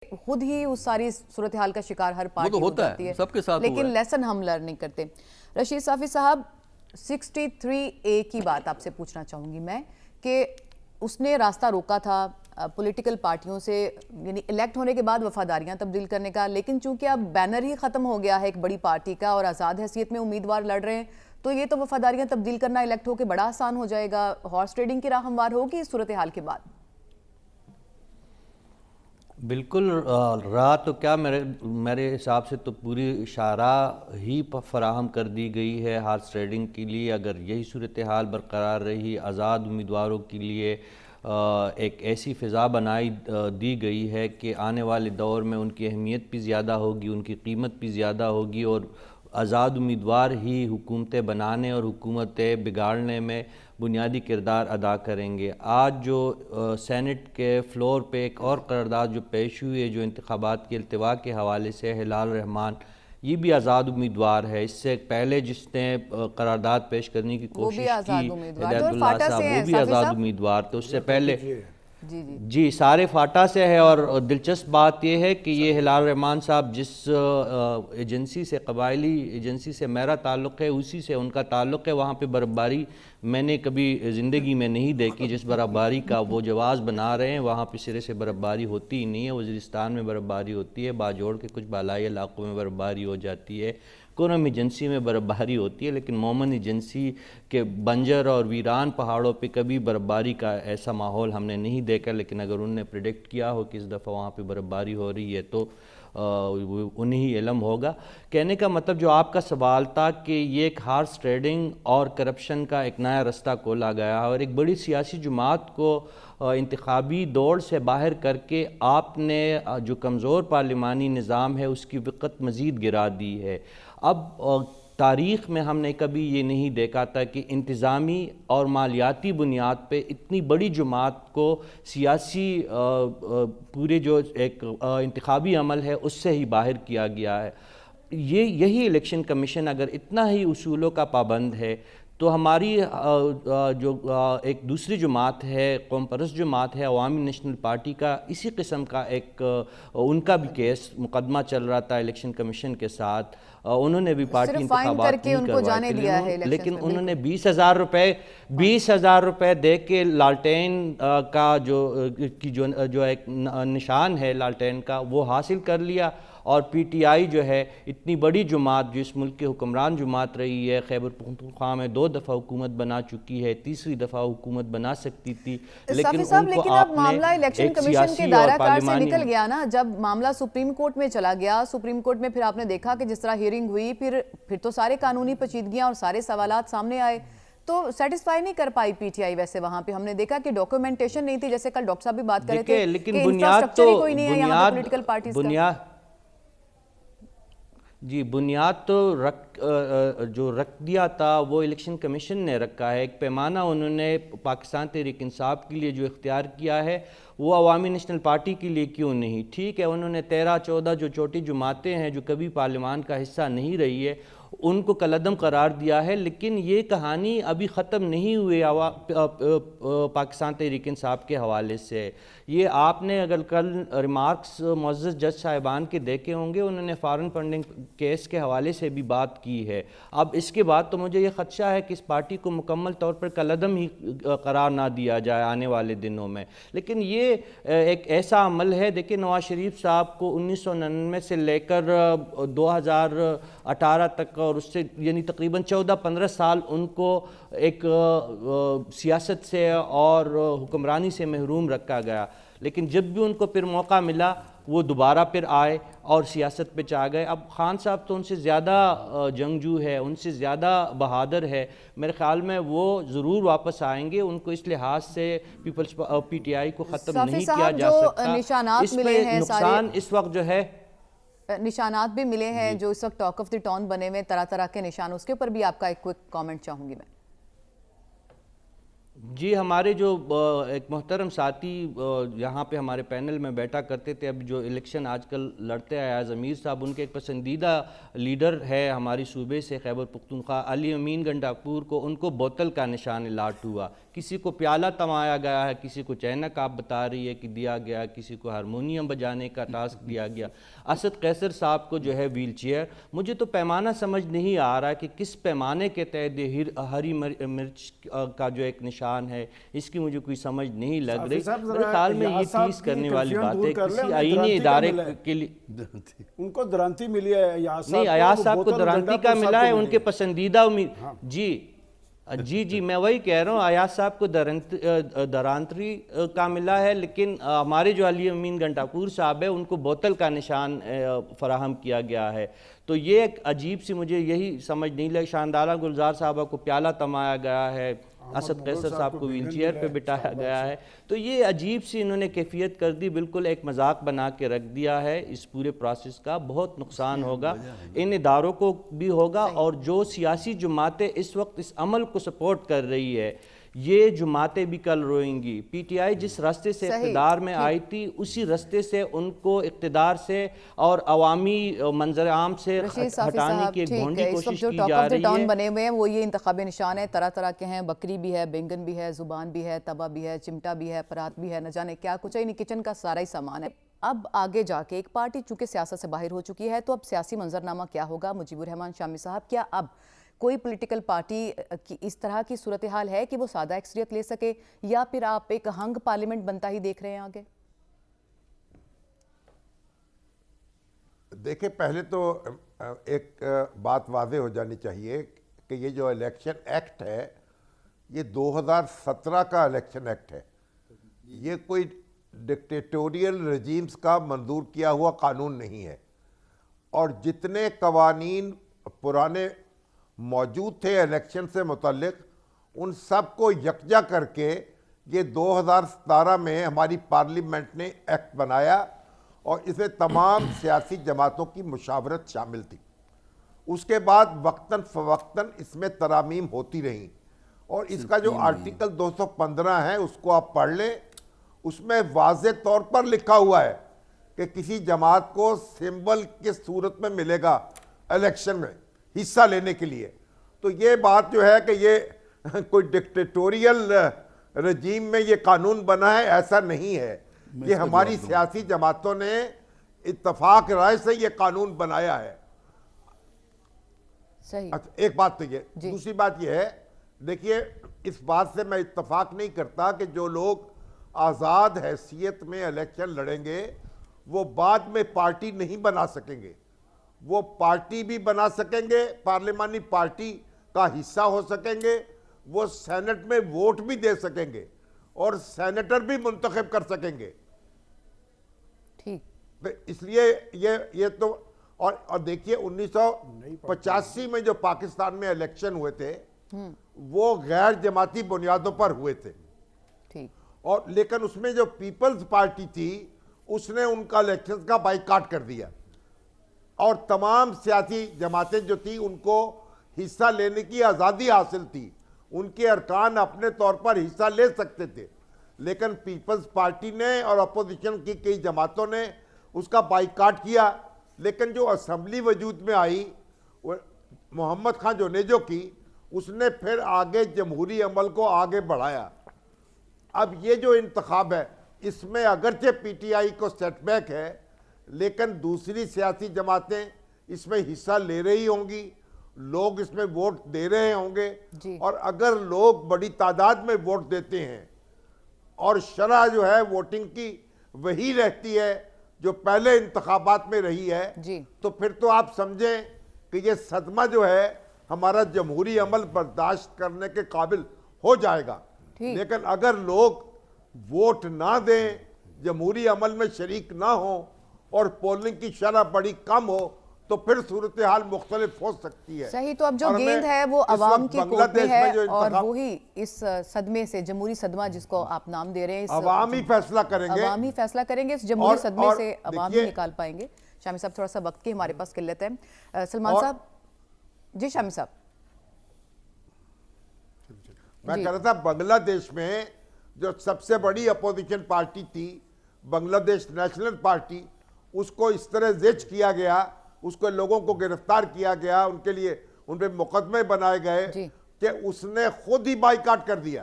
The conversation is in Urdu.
خود ہی اس ساری صورتحال کا شکار ہر پارٹی ہو ہوتا ہے سب کے ساتھ، لیکن لیسن ہم لرن نہیں کرتے۔ رشید صافی صاحب 63A کی بات آپ سے پوچھنا چاہوں گی میں کہ اس نے راستہ روکا تھا پولیٹیکل پارٹیوں سے، یعنی الیکٹ ہونے کے بعد وفاداریاں تبدیل کرنے کا، لیکن چونکہ اب بینر ہی ختم ہو گیا ہے ایک بڑی پارٹی کا اور آزاد حیثیت میں امیدوار لڑ رہے ہیں، تو یہ تو وفاداریاں تبدیل کرنا الیکٹ ہو کے بڑا آسان ہو جائے گا۔ ہارس ٹریڈنگ کی راہ ہموار ہوگی اس صورتحال کے بعد؟ بالکل، راہ تو کیا میرے حساب سے تو پوری شاہراہ ہی فراہم کر دی گئی ہے ہارس ٹریڈنگ کے لیے۔ اگر یہی صورتحال برقرار رہی، آزاد امیدواروں کے لیے ایک ایسی فضا بنائی دی گئی ہے کہ آنے والے دور میں ان کی اہمیت بھی زیادہ ہوگی، ان کی قیمت بھی زیادہ ہوگی، اور آزاد امیدوار ہی حکومتیں بنانے اور حکومتیں بگاڑنے میں بنیادی کردار ادا کریں گے۔ آج جو سینٹ کے فلور پہ ایک اور قرارداد جو پیش ہوئی ہے، جو انتخابات کے التوا کے حوالے سے، ہلال رحمان یہ بھی آزاد امیدوار ہے۔ اس سے پہلے جس نے قرارداد پیش کرنے کی کوشش کی، ہدایت اللہ صاحب، وہ بھی آزاد امیدوار تھے۔ اس سے پہلے جی سارے فاٹا سے ہے، اور دلچسپ بات یہ ہے کہ یہ ہلال رحمان صاحب جس ایجنسی سے، قبائلی ایجنسی سے میرا تعلق ہے، اسی سے ان کا تعلق ہے۔ وہاں پہ برفباری میں نے کبھی زندگی میں نہیں دیکھی، جس برفباری کا وہ جواز بنا رہے ہیں وہاں پہ سرے سے برفباری ہوتی ہی نہیں ہے۔ وزیرستان میں برفباری ہوتی ہے، باجوڑ کے کچھ بالائی علاقوں میں برفباری ہو جاتی ہے، کورم ایجنسی میں برفباری ہوتی ہے، لیکن مومن ایجنسی کے بنجر اور ویران پہاڑوں پہ کبھی برفباری کا ایسا ماحول ہم نے نہیں دیکھا۔ لیکن اگر انہوں نے پریڈکٹ کیا ہو کہ اس دفعہ وہاں پہ برفباری ہو رہی ہے تو انہیں علم ہوگا۔ کہنے کا مطلب جو آپ کا سوال تھا کہ یہ ایک ہارس ٹریڈنگ اور کرپشن کا ایک نیا رستہ کھولا گیا ہے، اور ایک بڑی سیاسی جماعت کو انتخابی دوڑ سے باہر کر کے آپ نے جو کمزور پارلیمانی نظام ہے اس کی وقت مزید گرا دی ہے۔ اب تاریخ میں ہم نے کبھی یہ نہیں دیکھا تھا کہ انتظامی اور مالیاتی بنیاد پہ اتنی بڑی جماعت کو سیاسی پورے جو ایک انتخابی عمل ہے اس سے ہی باہر کیا گیا ہے۔ یہی الیکشن کمیشن اگر اتنا ہی اصولوں کا پابند ہے تو ہماری جو ایک دوسری جماعت ہے، قوم پرست جماعت ہے، عوامی نیشنل پارٹی کا اسی قسم کا ایک ان کا بھی کیس مقدمہ چل رہا تھا الیکشن کمیشن کے ساتھ۔ انہوں نے بھی پارٹی انتخابات نہیں کروائے تھے، لیکن انہوں نے 20,000 روپے دے کے لالٹین کا جو ایک نشان ہے لالٹین کا وہ حاصل کر لیا، اور پی ٹی آئی جو ہے اتنی بڑی جماعت جو اس ملک کی حکمران جماعت رہی ہے، خیبر پختونخوا میں 2 دفعہ حکومت بنا چکی ہے، تیسری دفعہ حکومت بنا سکتی تھی، لیکن ان کو آپ نے ایک سیاسی اور پارلیمانی نکل گیا نا۔ جب معاملہ سپریم کورٹ میں چلا گیا، سپریم کورٹ میں پھر آپ نے دیکھا کہ جس طرح ہیئرنگ ہوئی، پھر تو سارے قانونی پیچیدگیاں اور سارے سوالات سامنے آئے، تو سیٹسفائی نہیں کر پائی پی ٹی آئی۔ ویسے وہاں پہ ہم نے دیکھا کہ ڈاکیومنٹیشن نہیں تھی، جیسے کل ڈاکٹر صاحب بھی بات کر رہے تھے کہ انفراسٹرکچر ہی کوئی نہیں ہے یہاں پہ پولیٹیکل پارٹیز کا۔ جی بنیاد تو جو رکھ دیا تھا وہ الیکشن کمیشن نے رکھا ہے۔ ایک پیمانہ انہوں نے پاکستان تحریک انصاف کے لیے جو اختیار کیا ہے وہ عوامی نیشنل پارٹی کے لیے کیوں نہیں؟ ٹھیک ہے، انہوں نے 13-14 جو چھوٹی جماعتیں ہیں جو کبھی پارلیمان کا حصہ نہیں رہی ہے ان کو کالعدم قرار دیا ہے، لیکن یہ کہانی ابھی ختم نہیں ہوئی پاکستان تحریک انصاف کے حوالے سے۔ یہ آپ نے اگر کل ریمارکس معزز جج صاحبان کے دیکھے ہوں گے، انہوں نے فارن فنڈنگ کیس کے حوالے سے بھی بات کی ہے۔ اب اس کے بعد تو مجھے یہ خدشہ ہے کہ اس پارٹی کو مکمل طور پر کالعدم ہی قرار نہ دیا جائے آنے والے دنوں میں۔ لیکن یہ ایک ایسا عمل ہے، دیکھیں نواز شریف صاحب کو 1999 سے لے کر 2018 تک، اور اس سے یعنی تقریباً 14-15 سال ان کو ایک سیاست سے اور حکمرانی سے محروم رکھا گیا، لیکن جب بھی ان کو پھر موقع ملا وہ دوبارہ پھر آئے اور سیاست پہ چاہ گئے۔ اب خان صاحب تو ان سے زیادہ جنگجو ہے، ان سے زیادہ بہادر ہے، میرے خیال میں وہ ضرور واپس آئیں گے۔ ان کو اس لحاظ سے پیپلز پی ٹی آئی کو ختم نہیں کیا جا سکتا۔ اس پہ نقصان اس وقت جو ہے نشانات بھی ملے ہیں جو اس وقت ٹاک آف دی ٹاؤن بنے ہوئے طرح طرح کے نشان، اس کے اوپر بھی آپ کا ایک کوئک کامنٹ چاہوں گی میں۔ جی ہمارے جو ایک محترم ساتھی یہاں پہ ہمارے پینل میں بیٹھا کرتے تھے، اب جو الیکشن آج کل لڑتے آئے ایاز امیر صاحب، ان کے ایک پسندیدہ لیڈر ہے ہماری صوبے سے خیبر پختونخوا علی امین گنڈاپور کو، ان کو بوتل کا نشان الاٹ ہوا کسی کو پیالہ تمایا گیا ہے, کسی کو چینک آپ بتا رہی ہے کہ دیا گیا, کسی کو ہارمونیم بجانے کا ٹاسک دیا گیا, اسد قیصر صاحب کو جو ہے ویل چیئر. مجھے تو پیمانہ سمجھ نہیں آ رہا کہ کس پیمانے کے تحت ہری مرچ کا جو ایک نشان ہے, اس کی مجھے کوئی سمجھ نہیں لگ رہی. میرے خیال میں یہ تیز کرنے والی بات ہے کسی آئینی ادارے کے لیے. ان کو درانتی ملی ہے نہیں, ایاز صاحب کو درانتی کا ملا ہے, ان کے پسندیدہ جی میں وہی کہہ رہا ہوں, ایاز صاحب کو درانتری کا ملا ہے, لیکن ہمارے جو علی امین گھنٹاپور صاحب ہے ان کو بوتل کا نشان فراہم کیا گیا ہے. تو یہ ایک عجیب سی مجھے یہی سمجھ نہیں لگی. شاندارہ گلزار صاحبہ کو پیالہ تمایا گیا ہے, اسد قیصر صاحب کو ویل چیئر پہ بٹھایا گیا ہے. تو یہ عجیب سی انہوں نے کیفیت کر دی, بالکل ایک مذاق بنا کے رکھ دیا ہے. اس پورے پروسیس کا بہت نقصان ہوگا, ان اداروں کو بھی ہوگا, اور جو سیاسی جماعتیں اس وقت اس عمل کو سپورٹ کر رہی ہے یہ جماعتیں بھی کل روئیں گی. پی ٹی آئی جس راستے سے اقتدار میں آئی تھی اسی راستے سے ان کو اقتدار سے اور عوامی منظر عام سے ہٹانے کی ایک بھونڈی کوشش کی جا رہی ہے. بنے ہوئے ہیں وہ یہ انتخابی نشان ہے, طرح طرح کے ہیں, بکری بھی ہے, بینگن بھی ہے, زبان بھی ہے, توا بھی ہے, چمٹا بھی ہے, پرات بھی ہے, نہ جانے کیا کچھ ہے, کچن کا سارا ہی سامان ہے. اب آگے جا کے ایک پارٹی چونکہ سیاست سے باہر ہو چکی ہے, تو اب سیاسی منظرنامہ کیا ہوگا؟ مجیب الرحمان شامی صاحب, کیا اب کوئی پولیٹیکل پارٹی کی اس طرح کی صورتحال ہے کہ وہ سادہ اکثریت لے سکے, یا پھر آپ ایک ہنگ پارلیمنٹ بنتا ہی دیکھ رہے ہیں آگے؟ دیکھیں, پہلے تو ایک بات واضح ہو جانی چاہیے کہ یہ جو الیکشن ایکٹ ہے یہ 2017 کا الیکشن ایکٹ ہے. یہ کوئی ڈکٹیٹوریل رجیمز کا منظور کیا ہوا قانون نہیں ہے, اور جتنے قوانین پرانے موجود تھے الیکشن سے متعلق ان سب کو یکجا کر کے یہ 2017 میں ہماری پارلیمنٹ نے ایکٹ بنایا, اور اس میں تمام سیاسی جماعتوں کی مشاورت شامل تھی. اس کے بعد وقتاً فوقتاً اس میں ترامیم ہوتی رہیں, اور اس کا جو آرٹیکل 215 ہے اس کو آپ پڑھ لیں. اس میں واضح طور پر لکھا ہوا ہے کہ کسی جماعت کو سمبل کس صورت میں ملے گا الیکشن میں حصہ لینے کے لیے. تو یہ بات جو ہے کہ یہ کوئی ڈکٹیٹوریل رجیم میں یہ قانون بنا ہے, ایسا نہیں ہے. یہ ہماری سیاسی جماعتوں نے اتفاق رائے سے یہ قانون بنایا ہے. صحیح. ایک بات تو یہ. دوسری بات یہ ہے, دیکھیے اس بات سے میں اتفاق نہیں کرتا کہ جو لوگ آزاد حیثیت میں الیکشن لڑیں گے وہ بعد میں پارٹی نہیں بنا سکیں گے. وہ پارٹی بھی بنا سکیں گے, پارلیمانی پارٹی کا حصہ ہو سکیں گے, وہ سینٹ میں ووٹ بھی دے سکیں گے, اور سینیٹر بھی منتخب کر سکیں گے. ٹھیک. اس لیے یہ تو اور دیکھیے 1985 میں جو پاکستان میں الیکشن ہوئے تھے وہ غیر جماعتی بنیادوں پر ہوئے تھے, اور لیکن اس میں جو پیپلز پارٹی تھی اس نے ان کا الیکشن کا بائیکاٹ کر دیا, اور تمام سیاسی جماعتیں جو تھی ان کو حصہ لینے کی آزادی حاصل تھی. ان کے ارکان اپنے طور پر حصہ لے سکتے تھے, لیکن پیپلز پارٹی نے اور اپوزیشن کی کئی جماعتوں نے اس کا بائیکاٹ کیا. لیکن جو اسمبلی وجود میں آئی محمد خان جونیجو کی, اس نے پھر آگے جمہوری عمل کو آگے بڑھایا. اب یہ جو انتخاب ہے اس میں اگرچہ پی ٹی آئی کو سیٹ بیک ہے, لیکن دوسری سیاسی جماعتیں اس میں حصہ لے رہی ہوں گی, لوگ اس میں ووٹ دے رہے ہوں گے, اور اگر لوگ بڑی تعداد میں ووٹ دیتے ہیں اور شرح جو ہے ووٹنگ کی وہی رہتی ہے جو پہلے انتخابات میں رہی ہے, تو پھر تو آپ سمجھیں کہ یہ صدمہ جو ہے ہمارا جمہوری عمل برداشت کرنے کے قابل ہو جائے گا. لیکن اگر لوگ ووٹ نہ دیں, جمہوری عمل میں شریک نہ ہوں, اور پولنگ کی شرح بڑی کم ہو, تو پھر صورتحال مختلف ہو سکتی ہے. صحیح. تو اب جو گیند ہے وہ عوام کی کورٹ میں ہے, اور وہی اس صدمے سے, جمہوری صدمہ جس کو آپ نام دے رہے ہیں, عوام ہی فیصلہ کریں گے. عوام ہی فیصلہ کریں گے. اس جمہوری صدمے سے عوام ہی نکال پائیں گے. شامی صاحب تھوڑا سا وقت کی ہمارے پاس قلت ہے. سلمان صاحب. جی شامی صاحب. میں کہہ رہا تھا بنگلہ دیش میں جو سب سے بڑی اپوزیشن پارٹی تھی, بنگلہ دیش نیشنل پارٹی, اس کو اس طرح زچ کیا گیا, اس کو لوگوں کو گرفتار کیا گیا, ان کے لیے ان پہ مقدمے بنائے گئے کہ اس نے خود ہی بائیکاٹ کر دیا.